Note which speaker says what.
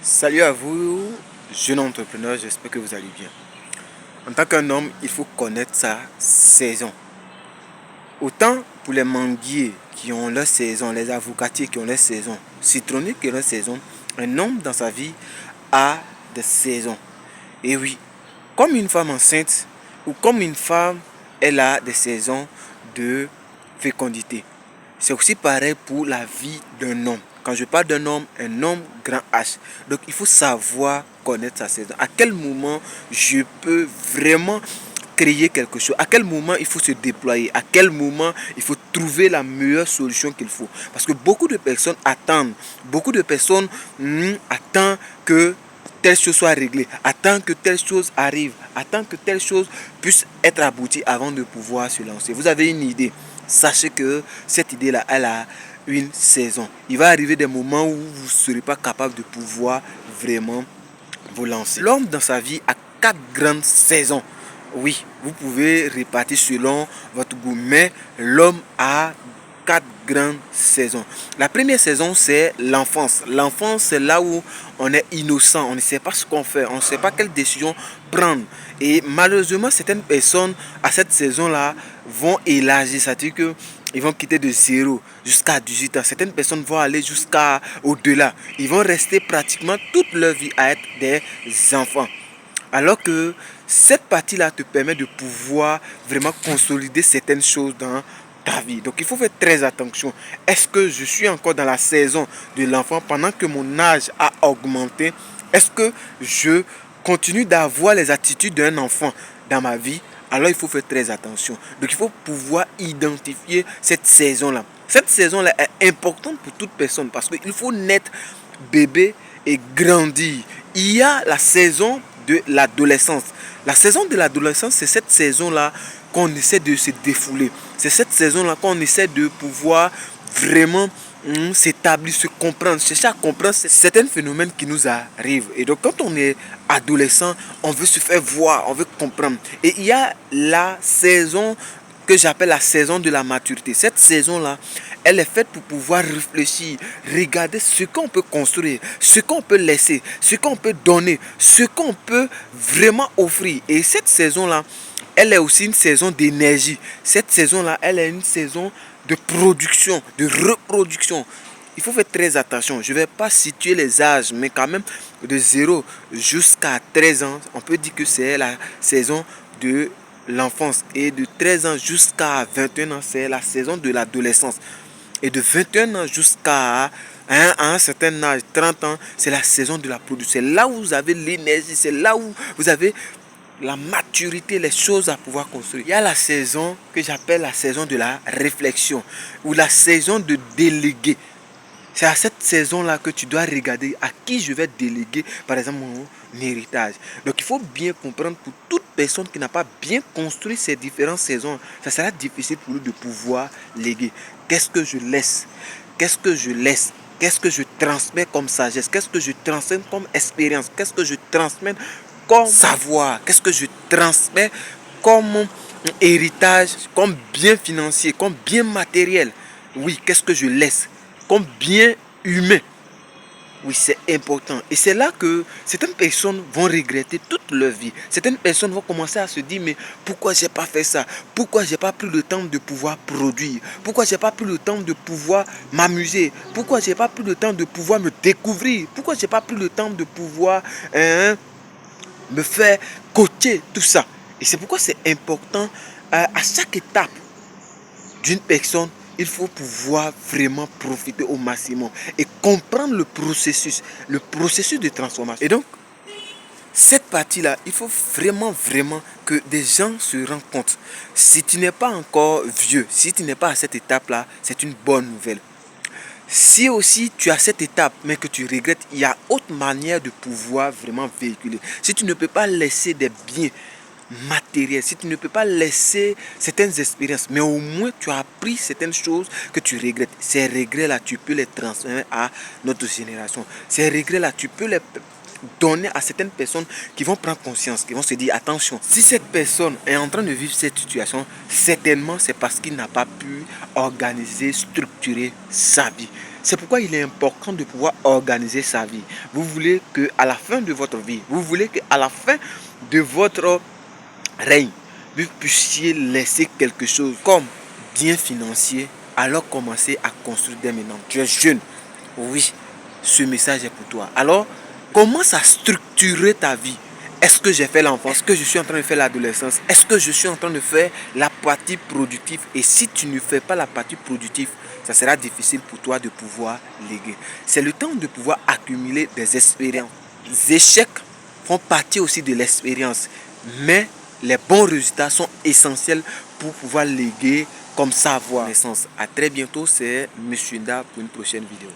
Speaker 1: Salut à vous, jeunes entrepreneurs, j'espère que vous allez bien. En tant qu'un homme, il faut connaître sa saison. Autant pour les manguiers qui ont leur saison, les avocatiers qui ont leur saison, citronniers qui ont leur saison, un homme dans sa vie a des saisons. Et oui, comme une femme enceinte ou comme une femme, elle a des saisons de fécondité. C'est aussi pareil pour la vie d'un homme. Quand je parle d'un homme, un homme grand H. Donc il faut savoir connaître sa saison. À quel moment je peux vraiment créer quelque chose. À quel moment il faut se déployer. À quel moment il faut trouver la meilleure solution qu'il faut. Parce que beaucoup de personnes attendent. Beaucoup de personnes attendent que telle chose soit réglée, attend que telle chose arrive, attend que telle chose puisse être aboutie avant de pouvoir se lancer. Vous avez une idée, sachez que cette idée-là, elle a une saison. Il va arriver des moments où vous ne serez pas capable de pouvoir vraiment vous lancer. L'homme dans sa vie a 4 grandes saisons. Oui, vous pouvez répartir selon votre goût, mais l'homme a 4 grandes saisons. La première saison, c'est l'enfance. L'enfance, c'est là où on est innocent, on ne sait pas ce qu'on fait, on ne sait pas quelle décision prendre. Et malheureusement, certaines personnes à cette saison-là vont élargir, c'est-à-dire que ils vont quitter de 0 jusqu'à 18 ans. Certaines personnes vont aller jusqu'à au-delà. Ils vont rester pratiquement toute leur vie à être des enfants. Alors que cette partie-là te permet de pouvoir vraiment consolider certaines choses dans ta vie. Donc il faut faire très attention. Est-ce que je suis encore dans la saison de l'enfant pendant que mon âge a augmenté? Est-ce que je continue d'avoir les attitudes d'un enfant dans ma vie? Alors il faut faire très attention. Donc il faut pouvoir identifier cette saison-là. Cette saison-là est importante pour toute personne parce qu'il faut naître bébé et grandir. Il y a la saison de l'adolescence. La saison de l'adolescence, c'est cette saison-là qu'on essaie de se défouler. C'est cette saison-là qu'on essaie de pouvoir vraiment s'établir, se comprendre, chercher à comprendre certains phénomènes qui nous arrivent. Et donc quand on est adolescent, on veut se faire voir, on veut comprendre. Et il y a la saison que j'appelle la saison de la maturité. Cette saison-là, elle est faite pour pouvoir réfléchir, regarder ce qu'on peut construire, ce qu'on peut laisser, ce qu'on peut donner, ce qu'on peut vraiment offrir. Et cette saison-là, elle est aussi une saison d'énergie. Cette saison-là, elle est une saison de production, de reproduction. Il faut faire très attention. Je ne vais pas situer les âges, mais quand même de 0 jusqu'à 13 ans, on peut dire que c'est la saison de l'enfance. Et de 13 ans jusqu'à 21 ans, c'est la saison de l'adolescence. Et de 21 ans jusqu'à un certain âge, 30 ans, c'est la saison de la production. C'est là où vous avez l'énergie, c'est là où vous avez la maturité, les choses à pouvoir construire. Il y a la saison que j'appelle la saison de la réflexion ou la saison de déléguer. C'est à cette saison-là que tu dois regarder à qui je vais déléguer, par exemple, mon héritage. Donc, il faut bien comprendre pour toute personne qui n'a pas bien construit ces différentes saisons, ça sera difficile pour lui de pouvoir léguer. Qu'est-ce que je laisse? Qu'est-ce que je laisse? Qu'est-ce que je transmets comme sagesse? Qu'est-ce que je transmets comme expérience? Qu'est-ce que je transmets comme savoir? Qu'est-ce que je transmets comme héritage, comme bien financier, comme bien matériel? Oui, qu'est-ce que je laisse comme bien humain? Oui, c'est important. Et c'est là que certaines personnes vont regretter toute leur vie. Certaines personnes vont commencer à se dire, mais pourquoi j'ai pas fait ça? Pourquoi j'ai pas pris le temps de pouvoir produire? Pourquoi j'ai pas pris le temps de pouvoir m'amuser? Pourquoi j'ai pas pris le temps de pouvoir me découvrir? Pourquoi j'ai pas pris le temps de pouvoir me faire coacher tout ça? Et c'est pourquoi c'est important à chaque étape d'une personne, il faut pouvoir vraiment profiter au maximum et comprendre le processus de transformation. Et donc, cette partie-là, il faut vraiment que des gens se rendent compte. Si tu n'es pas encore vieux, si tu n'es pas à cette étape-là, c'est une bonne nouvelle. Si aussi tu as cette étape, mais que tu regrettes, il y a autre manière de pouvoir vraiment véhiculer. Si tu ne peux pas laisser des biens matériel, si tu ne peux pas laisser certaines expériences, mais au moins tu as appris certaines choses que tu regrettes. Ces regrets-là, tu peux les transmettre à notre génération. Ces regrets-là, tu peux les donner à certaines personnes qui vont prendre conscience, qui vont se dire attention, si cette personne est en train de vivre cette situation, certainement c'est parce qu'il n'a pas pu organiser, structurer sa vie. C'est pourquoi il est important de pouvoir organiser sa vie. Vous voulez qu'à la fin de votre vie, vous voulez qu'à la fin de votre règne, vous puissiez laisser quelque chose comme bien financier, alors commencez à construire dès maintenant. Tu es jeune, oui, ce message est pour toi. Alors, commence à structurer ta vie. Est-ce que j'ai fait l'enfance? Est-ce que je suis en train de faire l'adolescence? Est-ce que je suis en train de faire la partie productive? Et si tu ne fais pas la partie productive, ça sera difficile pour toi de pouvoir léguer. C'est le temps de pouvoir accumuler des expériences. Les échecs font partie aussi de l'expérience. Mais les bons résultats sont essentiels pour pouvoir léguer comme savoir. A très bientôt, c'est Monsieur Nda pour une prochaine vidéo.